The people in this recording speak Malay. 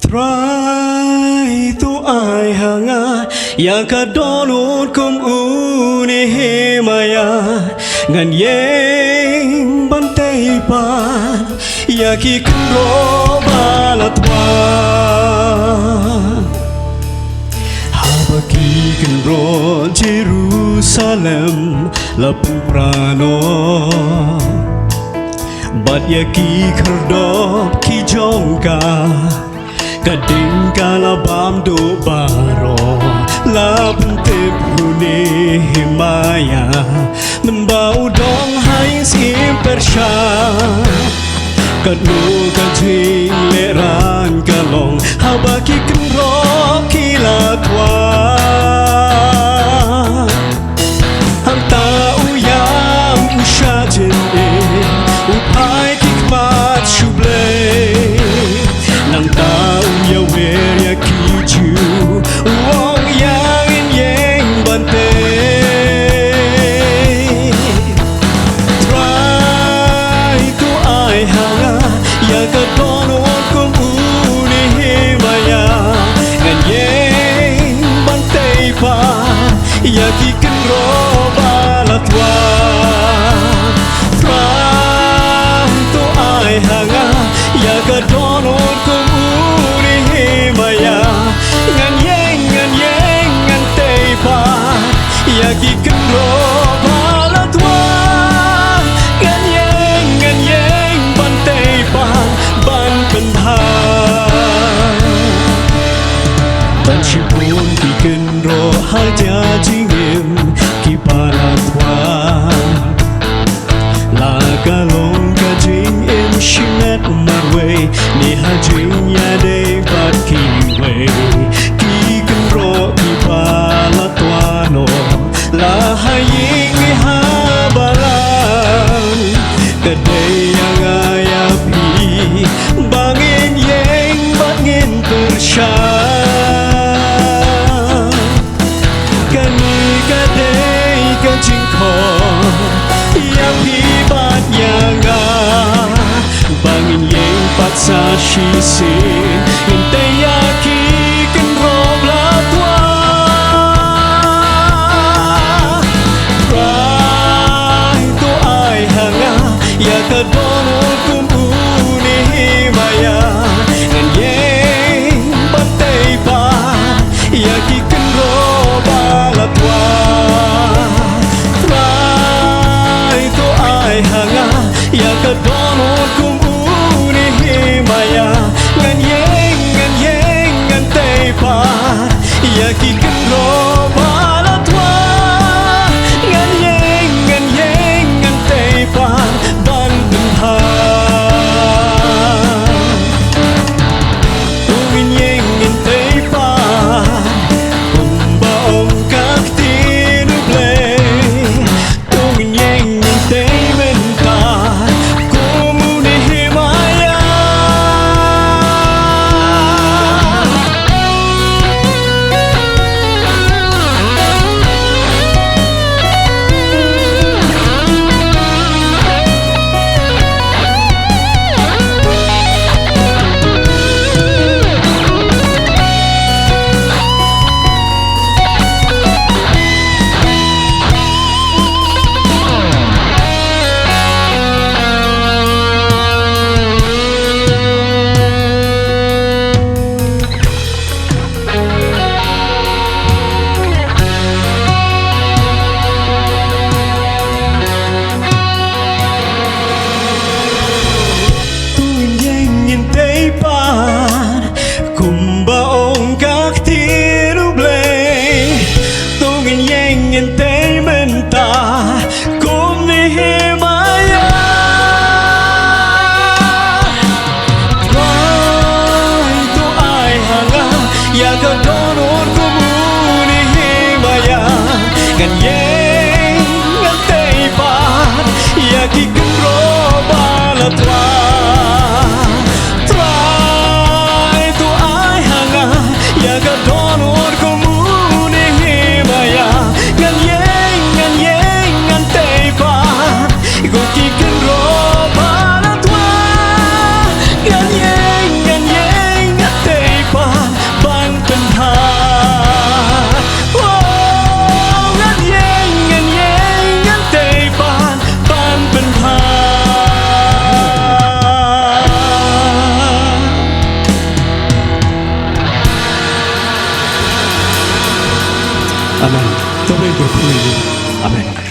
Try tu ai hanga yang kadonut kum uni himaya ngan yeng bantai pan ya ki kro balatwa habaki kro Jerusalem lapung prano bat ya ki kerdop ki jongka kading kalabam do baro lapun tepune himaya membau dong hai sim persya kadu kajing leran kalong habaki kro kilatwa hanta uyam ushajen upai kikmat shuble nang tau ya wer ya kiju wong yang yeng bante try tu ai hanga ya ka donot kum uni himaya ngan yeng bante pa ya ki kenro balatwa try tu ai hanga ya ka donot kum Yaki kenro balatwa ngan yeng bantai pan ban pentang ban shipun ki kenro haja jingim ki balatwa la kalong ka jing im shimet marwe ni hajing ya dei bat ki we ki kenro ki balatwa no la haying habalan kadai yang ayapi bangin yeng bangin persya kani kadai kajingko yang hibat yang bangin yeng patsa shisin intai yaki kenro blatwa ya kadonut kum uni himaya ngan yeng bantai pa ya ki kenro balatwa try tu ai hanga ya kadonut kum uni himaya ngan yeng bantai pa ya ki kenro balatwa ngan yeng bantai pa ya kadonut kum uni himaya ngan yeng bantai pa ya ki kenro balatwa try tu ai hanga ya kadonut kum uni himaya ngan yeng bantai pa go ki kenro balatwa ngan yeng bantai Amen. Dobry do Amen.